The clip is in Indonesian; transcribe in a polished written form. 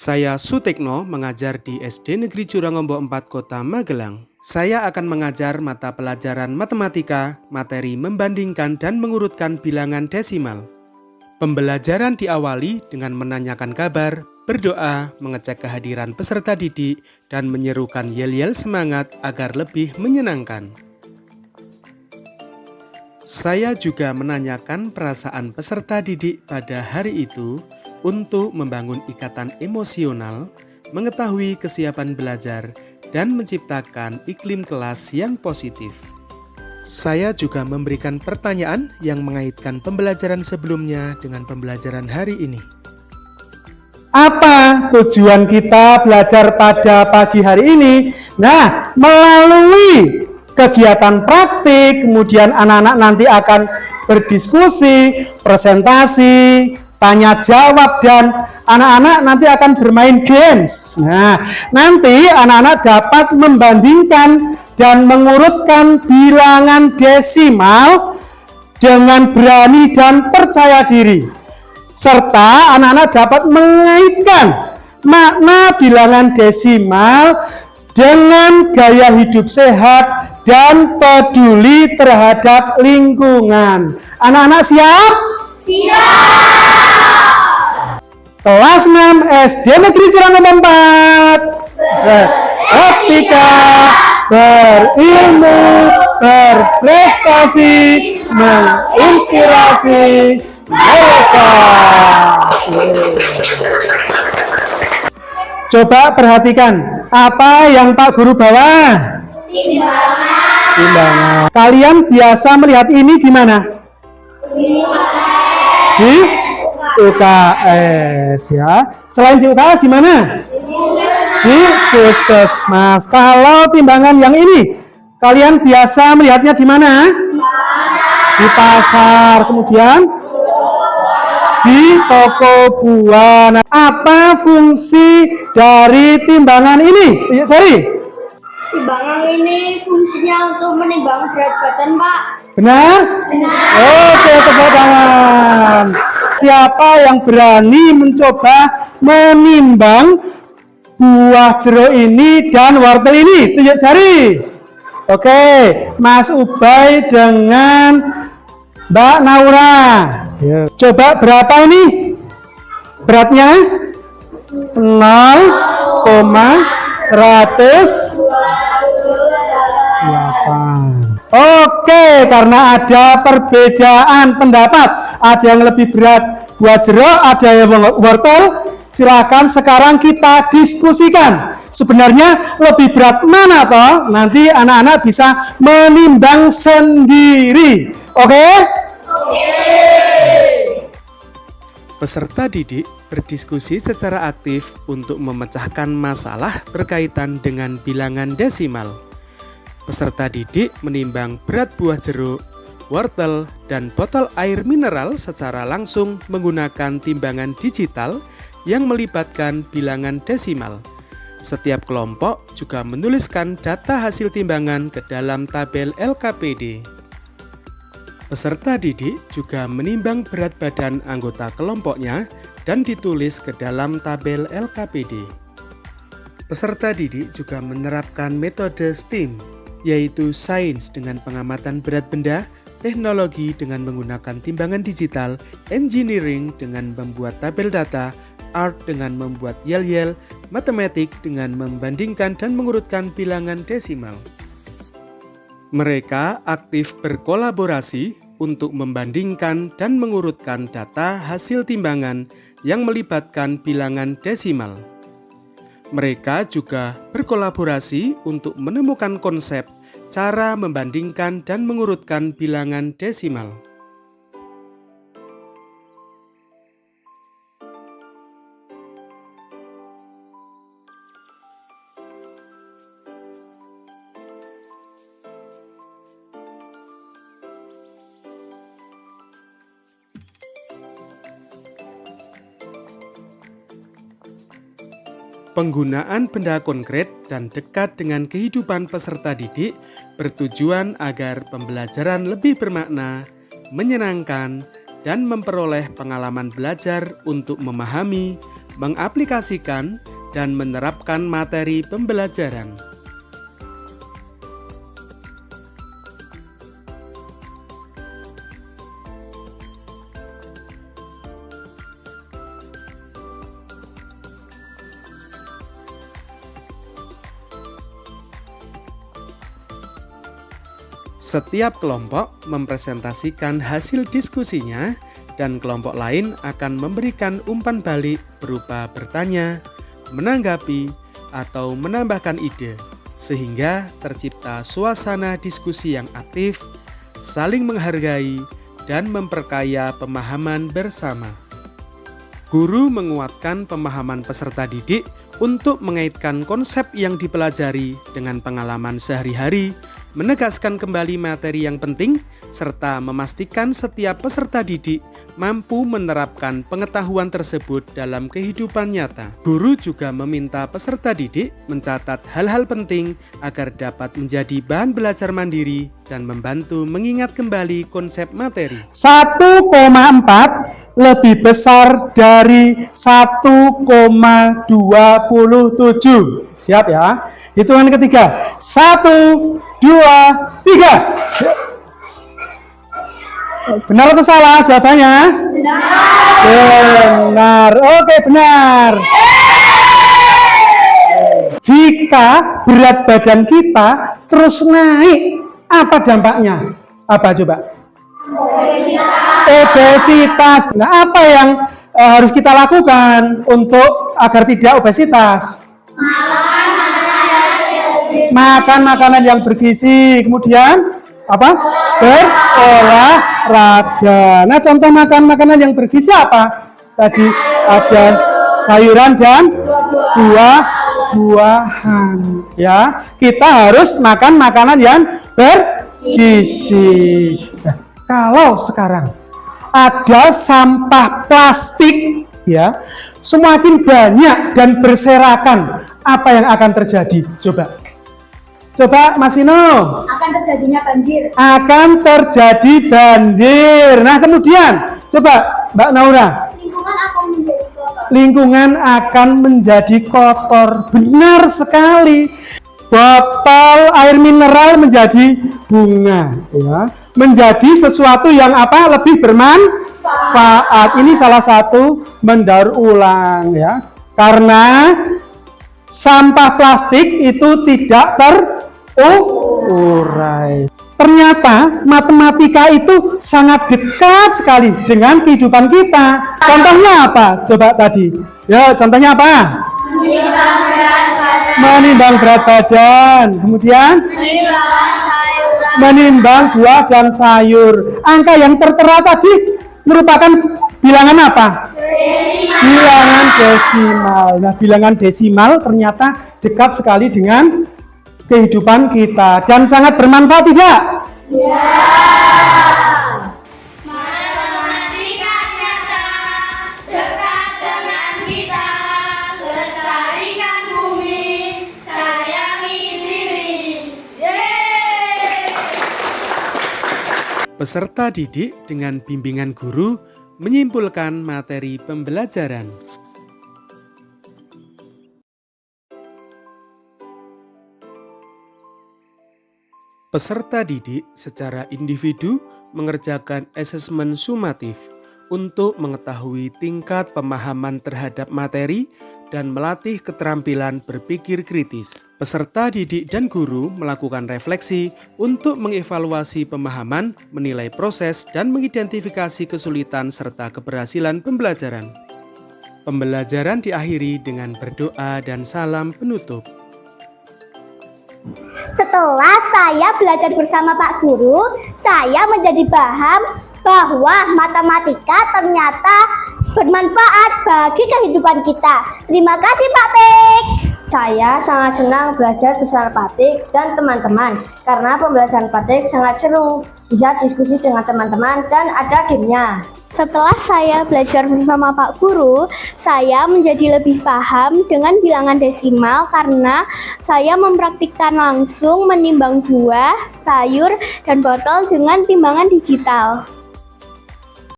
Saya Sutekno, mengajar di SD Negeri Jurangombo 4 Kota Magelang. Saya akan mengajar mata pelajaran matematika, materi membandingkan dan mengurutkan bilangan desimal. Pembelajaran diawali dengan menanyakan kabar, berdoa, mengecek kehadiran peserta didik, dan menyerukan yel-yel semangat agar lebih menyenangkan. Saya juga menanyakan perasaan peserta didik pada hari itu untuk membangun ikatan emosional, mengetahui kesiapan belajar, dan menciptakan iklim kelas yang positif. Saya juga memberikan pertanyaan yang mengaitkan pembelajaran sebelumnya dengan pembelajaran hari ini. Apa tujuan kita belajar pada pagi hari ini? Nah, melalui kegiatan praktik, kemudian anak-anak nanti akan berdiskusi, presentasi, tanya jawab, dan anak-anak nanti akan bermain games. Nah, nanti anak-anak dapat membandingkan dan mengurutkan bilangan desimal dengan berani dan percaya diri. Serta anak-anak dapat mengaitkan makna bilangan desimal dengan gaya hidup sehat dan peduli terhadap lingkungan. Anak-anak siap? Siap! Kelas 6 SD Negeri Jurangombo 4. Beretika, berilmu, berprestasi, menginspirasi, dewasa. Coba perhatikan apa yang Pak Guru bawa. Timbangan. Kalian biasa melihat ini di mana? Di UKS ya. Selain di UKS di mana? Di Puskesmas. Kalau timbangan yang ini, kalian biasa melihatnya di mana? Di pasar. Kemudian di toko buah. Nah, apa fungsi dari timbangan ini? Sari? Timbangan ini fungsinya untuk menimbang berat badan, Pak. Benar? Benar. Oke, tepuk tangan. Siapa yang berani mencoba menimbang buah jeruk ini dan wortel ini? Tunjuk jari. Oke, Mas Ubay dengan Mbak Naura. Coba berapa ini? Beratnya? 0,108. Oke, karena ada perbedaan pendapat, ada yang lebih berat buah jeruk, ada yang wortel. Silakan sekarang kita diskusikan. Sebenarnya lebih berat mana toh? Nanti anak-anak bisa menimbang sendiri. Oke? Peserta didik berdiskusi secara aktif untuk memecahkan masalah berkaitan dengan bilangan desimal. Peserta didik menimbang berat buah jeruk, wortel, dan botol air mineral secara langsung menggunakan timbangan digital yang melibatkan bilangan desimal. Setiap kelompok juga menuliskan data hasil timbangan ke dalam tabel LKPD. Peserta didik juga menimbang berat badan anggota kelompoknya dan ditulis ke dalam tabel LKPD. Peserta didik juga menerapkan metode STEAM, yaitu sains dengan pengamatan berat benda, teknologi dengan menggunakan timbangan digital, engineering dengan membuat tabel data, art dengan membuat yel-yel, matematik dengan membandingkan dan mengurutkan bilangan desimal. Mereka aktif berkolaborasi untuk membandingkan dan mengurutkan data hasil timbangan yang melibatkan bilangan desimal. Mereka juga berkolaborasi untuk menemukan konsep cara membandingkan dan mengurutkan bilangan desimal. Penggunaan benda konkret dan dekat dengan kehidupan peserta didik bertujuan agar pembelajaran lebih bermakna, menyenangkan, dan memperoleh pengalaman belajar untuk memahami, mengaplikasikan, dan menerapkan materi pembelajaran. Setiap kelompok mempresentasikan hasil diskusinya dan kelompok lain akan memberikan umpan balik berupa bertanya, menanggapi, atau menambahkan ide, sehingga tercipta suasana diskusi yang aktif, saling menghargai, dan memperkaya pemahaman bersama. Guru menguatkan pemahaman peserta didik untuk mengaitkan konsep yang dipelajari dengan pengalaman sehari-hari, menegaskan kembali materi yang penting, serta memastikan setiap peserta didik mampu menerapkan pengetahuan tersebut dalam kehidupan nyata. Guru juga meminta peserta didik mencatat hal-hal penting agar dapat menjadi bahan belajar mandiri dan membantu mengingat kembali konsep materi. 1,4 lebih besar dari 1,27. Siap ya? Hitungan ketiga. 1, 2, 3. Benar atau salah jawabannya? Benar. Oke, benar. Jika berat badan kita terus naik, apa dampaknya? Apa coba? Obesitas. Nah, apa yang harus kita lakukan untuk agar tidak obesitas? Makan makanan yang bergizi, kemudian apa? Berolahraga. Nah, contoh makan makanan yang bergizi apa? Tadi ada sayuran dan buah-buahan. Ya, kita harus makan makanan yang bergizi. Nah, kalau sekarang ada sampah plastik, ya, semakin banyak dan berserakan, apa yang akan terjadi? Coba Mas Vino. Akan terjadinya banjir. Akan terjadi banjir. Nah, kemudian coba Mbak Naura. Lingkungan akan menjadi kotor. Lingkungan akan menjadi kotor. Benar sekali. Botol air mineral menjadi bunga, ya. Menjadi sesuatu yang apa? Lebih bermanfaat. Ini salah satu mendaur ulang, ya. Karena sampah plastik itu tidak terurai. Ternyata matematika itu sangat dekat sekali dengan kehidupan kita. Contohnya apa? Coba tadi. Ya, contohnya apa? Menimbang berat badan. Kemudian menimbang buah dan sayur. Angka yang tertera tadi merupakan bilangan apa? Bilangan desimal. Nah, bilangan desimal ternyata dekat sekali dengan kehidupan kita dan sangat bermanfaat, tidak? Ya. Matematika nyata dekat dengan kita, lestarikan bumi, sayangi diri. Yeay! Peserta didik dengan bimbingan guru menyimpulkan materi pembelajaran. Peserta didik secara individu mengerjakan asesmen sumatif untuk mengetahui tingkat pemahaman terhadap materi dan melatih keterampilan berpikir kritis. Peserta didik dan guru melakukan refleksi untuk mengevaluasi pemahaman, menilai proses, dan mengidentifikasi kesulitan serta keberhasilan pembelajaran. Pembelajaran diakhiri dengan berdoa dan salam penutup. Setelah saya belajar bersama Pak Guru, saya menjadi paham bahwa matematika ternyata bermanfaat bagi kehidupan kita. Terima kasih Pak Tik. Saya sangat senang belajar bersama Pak Tik dan teman-teman karena pembelajaran Pak Tik sangat seru. Bisa diskusi dengan teman-teman dan ada gamenya. Setelah saya belajar bersama Pak Guru, saya menjadi lebih paham dengan bilangan desimal karena saya mempraktikkan langsung menimbang buah, sayur, dan botol dengan timbangan digital.